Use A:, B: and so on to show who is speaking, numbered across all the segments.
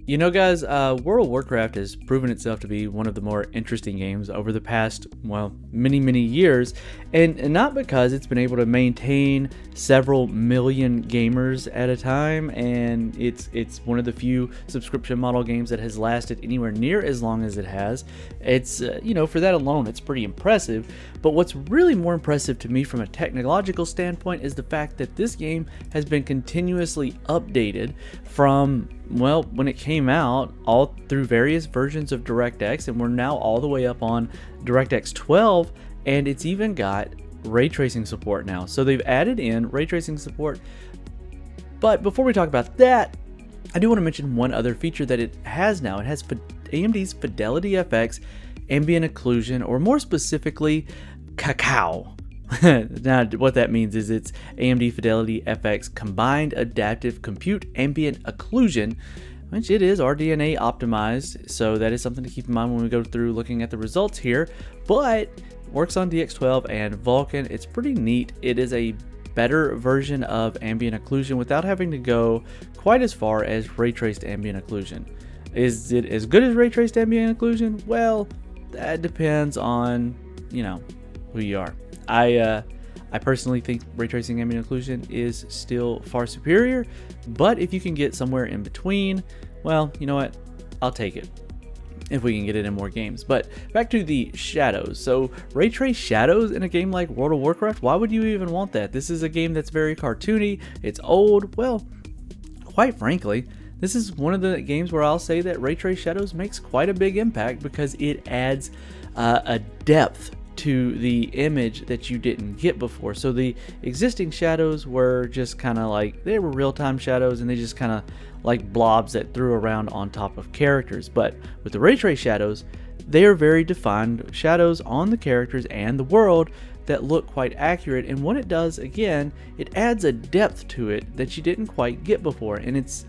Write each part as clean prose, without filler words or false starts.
A: You know, guys, World of Warcraft has proven itself to be one of the more interesting games over the past, well, many years, and not because it's been able to maintain several million gamers at a time, and it's one of the few subscription model games that has lasted anywhere near as long as it has. It's, you know, for that alone, it's pretty impressive. But what's really more impressive to me from a technological standpoint is the fact that this game has been continuously updated from, well, when it came out, all through various versions of DirectX, and we're now all the way up on DirectX 12, and it's even got ray tracing support now. So they've added in ray tracing support. But before we talk about that, I do want to mention one other feature that it has now. It has AMD's Fidelity FX ambient occlusion, or more specifically, cacao. Now, what that means is it's AMD Fidelity FX Combined Adaptive Compute Ambient Occlusion, which it is RDNA optimized, so that is something to keep in mind when we go through looking at the results here, but works on DX12 and Vulkan. It's pretty neat. It is a better version of ambient occlusion without having to go quite as far as ray traced ambient occlusion. Is it as good as ray traced ambient occlusion? Well, that depends on, you know, who you are. I personally think ray tracing ambient occlusion is still far superior, but if you can get somewhere in between, well, you know what, I'll take it if we can get it in more games. But back to the shadows. So Raytrace Shadows in a game like World of Warcraft, why would you even want that? This is a game that's very cartoony, it's old. Well, quite frankly, this is one of the games where I'll say that Raytrace Shadows makes quite a big impact because it adds a depth to the image that you didn't get before. So the existing shadows were just kind of like, they were real-time shadows, and they just kind of like blobs that threw around on top of characters. But with the ray trace shadows, they are very defined shadows on the characters and the world that look quite accurate. And what it does, again, it adds a depth to it that you didn't quite get before. And it's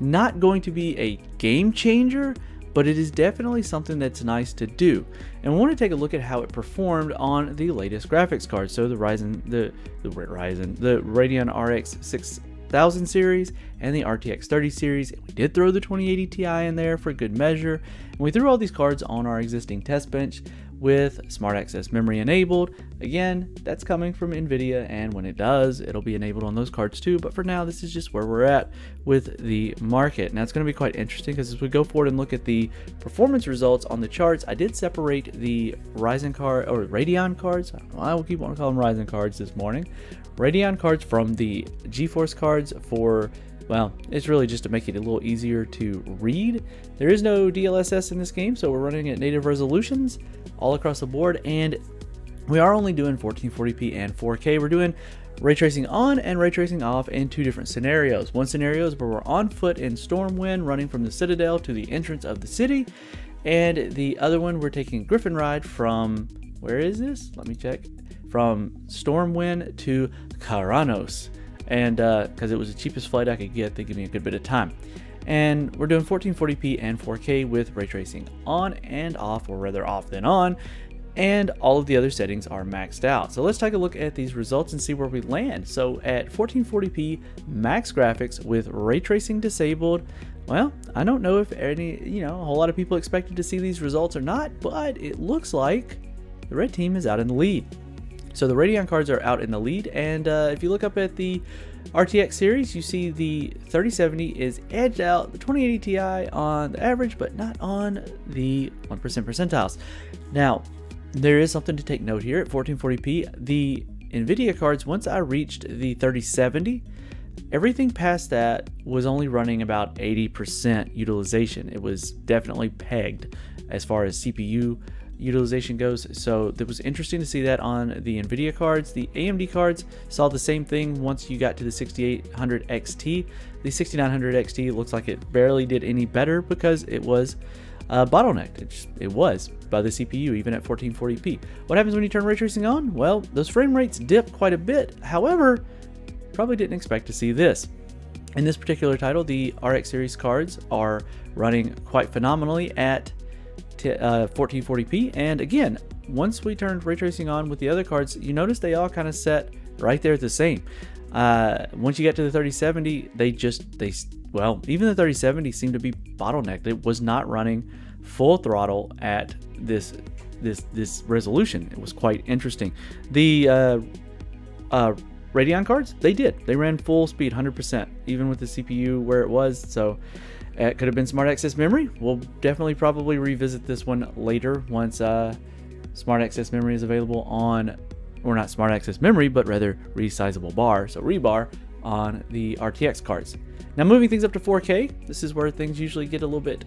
A: not going to be a game changer, but it is definitely something that's nice to do. And we want to take a look at how it performed on the latest graphics cards. So the Radeon RX 6000 series and the RTX 30 series. We did throw the 2080 Ti in there for good measure. And we threw all these cards on our existing test bench with Smart Access Memory enabled. Again, that's coming from NVIDIA, and when it does, it'll be enabled on those cards too. But for now, this is just where we're at with the market. Now, it's going to be quite interesting because as we go forward and look at the performance results on the charts, I did separate the Ryzen card, or Radeon cards. I will keep on calling them Ryzen cards this morning. Radeon cards from the GeForce cards for, well, it's really just to make it a little easier to read. There is no DLSS in this game, so we're running at native resolutions all across the board, and we are only doing 1440p and 4K. We're doing ray tracing on and ray tracing off in two different scenarios. One scenario is where we're on foot in Stormwind, running from the Citadel to the entrance of the city, and the other one we're taking a Griffin ride from, where is this? Let me check. From Stormwind to Karanos. And because it was the cheapest flight I could get, they give me a good bit of time. And we're doing 1440p and 4K with ray tracing on and off, or rather off then on, and all of the other settings are maxed out. So let's take a look at these results and see where we land. So at 1440p max graphics with ray tracing disabled, well, I don't know if a whole lot of people expected to see these results or not, but it looks like the red team is out in the lead. So the Radeon cards are out in the lead, and if you look up at the RTX series, you see the 3070 is edged out the 2080 Ti on the average, but not on the 1% percentiles. Now, there is something to take note here at 1440p. The NVIDIA cards, once I reached the 3070, everything past that was only running about 80% utilization. It was definitely pegged as far as CPU utilization goes. So it was interesting to see that on the NVIDIA cards. The AMD cards saw the same thing once you got to the 6800 XT. The 6900 XT looks like it barely did any better because it was bottlenecked. It was by the CPU, even at 1440p. What happens when you turn ray tracing on? Well, those frame rates dip quite a bit. However, probably didn't expect to see this. In this particular title, the RX series cards are running quite phenomenally at 1440p, and again, once we turned ray tracing on with the other cards, you notice they all kind of set right there at the same. Once you get to the 3070, well, even the 3070 seemed to be bottlenecked. It was not running full throttle at this resolution. It was quite interesting. The Radeon cards, they ran full speed, 100%, even with the CPU where it was. So it could have been smart access memory. We'll definitely probably revisit this one later once smart access memory is available on, or not smart access memory, but rather resizable bar, so rebar on the RTX cards. Now moving things up to 4K, this is where things usually get a little bit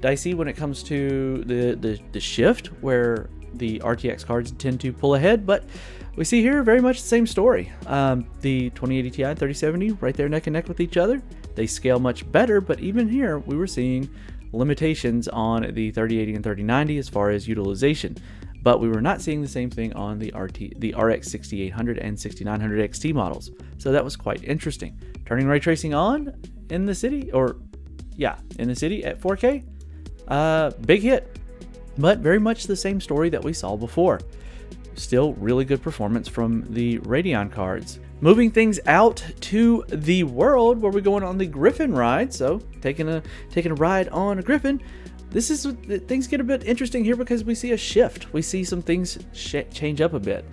A: dicey when it comes to the shift, where the RTX cards tend to pull ahead, but we see here very much the same story. The 2080 Ti and 3070 right there neck and neck with each other. They scale much better, but even here we were seeing limitations on the 3080 and 3090 as far as utilization. But we were not seeing the same thing on the RX 6800 and 6900 XT models. So that was quite interesting. Turning ray tracing on in the city, in the city at 4K, big hit, but very much the same story that we saw before. Still really good performance from the Radeon cards. Moving things out to the world, where we're going on the Griffin ride. So taking a ride on a Griffin. Things get a bit interesting here because we see a shift. We see some things change up a bit.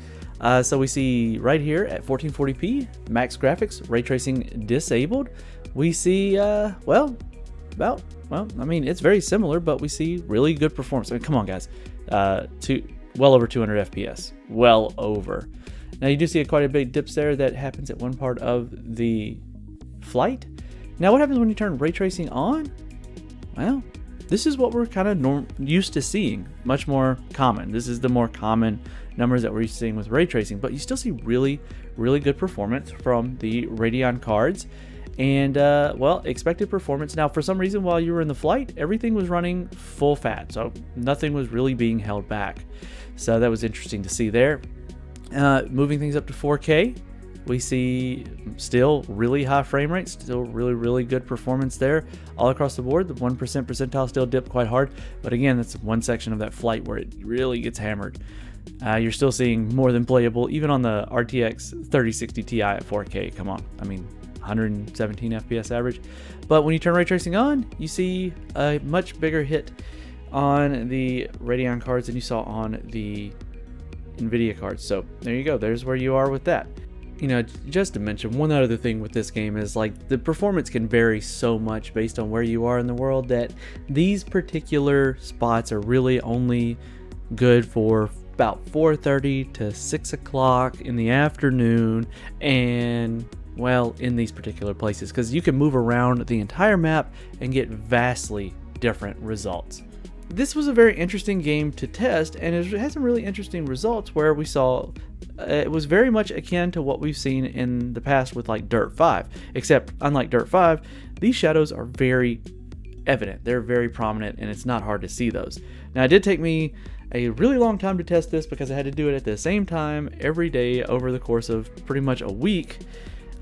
A: So we see right here at 1440p, max graphics, ray tracing disabled. We see, I mean, it's very similar, but we see really good performance. I mean, come on, guys, well over 200 FPS, well over. Now you do see quite a big dips there that happens at one part of the flight. Now what happens when you turn ray tracing on? Well, this is what we're kind of used to seeing, much more common. This is the more common numbers that we're seeing with ray tracing, but you still see really, really good performance from the Radeon cards. And expected performance. Now for some reason while you were in the flight, everything was running full fat, so nothing was really being held back. So that was interesting to see there. Moving things up to 4K, we see still really high frame rates, still really, really good performance there all across the board. The 1% percentile still dipped quite hard, but again, that's one section of that flight where it really gets hammered. You're still seeing more than playable, even on the RTX 3060 Ti at 4K. Come on, I mean, 117 FPS average. But when you turn ray tracing on, you see a much bigger hit on the Radeon cards than you saw on the NVIDIA cards. So there you go, there's where you are with that. You know, just to mention one other thing with this game is, like, the performance can vary so much based on where you are in the world that these particular spots are really only good for about 4:30 to 6 o'clock in the afternoon, and well, in these particular places, because you can move around the entire map and get vastly different results. This was a very interesting game to test, and it had some really interesting results where we saw it was very much akin to what we've seen in the past with like Dirt 5, except unlike Dirt 5, these shadows are very evident. They're very prominent, and it's not hard to see those. Now, it did take me a really long time to test this because I had to do it at the same time every day over the course of pretty much a week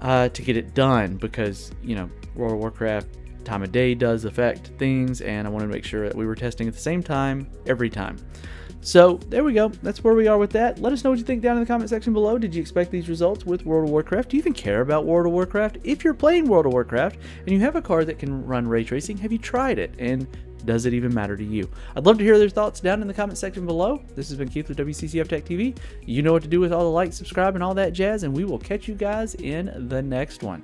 A: to get it done, because, you know, World of Warcraft time of day does affect things, and I wanted to make sure that we were testing at the same time every time. So there we go, that's where we are with that. Let us know what you think down in the comment section below. Did you expect these results with World of Warcraft? Do you even care about World of Warcraft? If you're playing World of Warcraft and you have a card that can run ray tracing, have you tried it, and does it even matter to you? I'd love to hear their thoughts down in the comment section below. This has been Keith with WCCF Tech TV. You know what to do with all the likes, subscribe, and all that jazz, and we will catch you guys in the next one.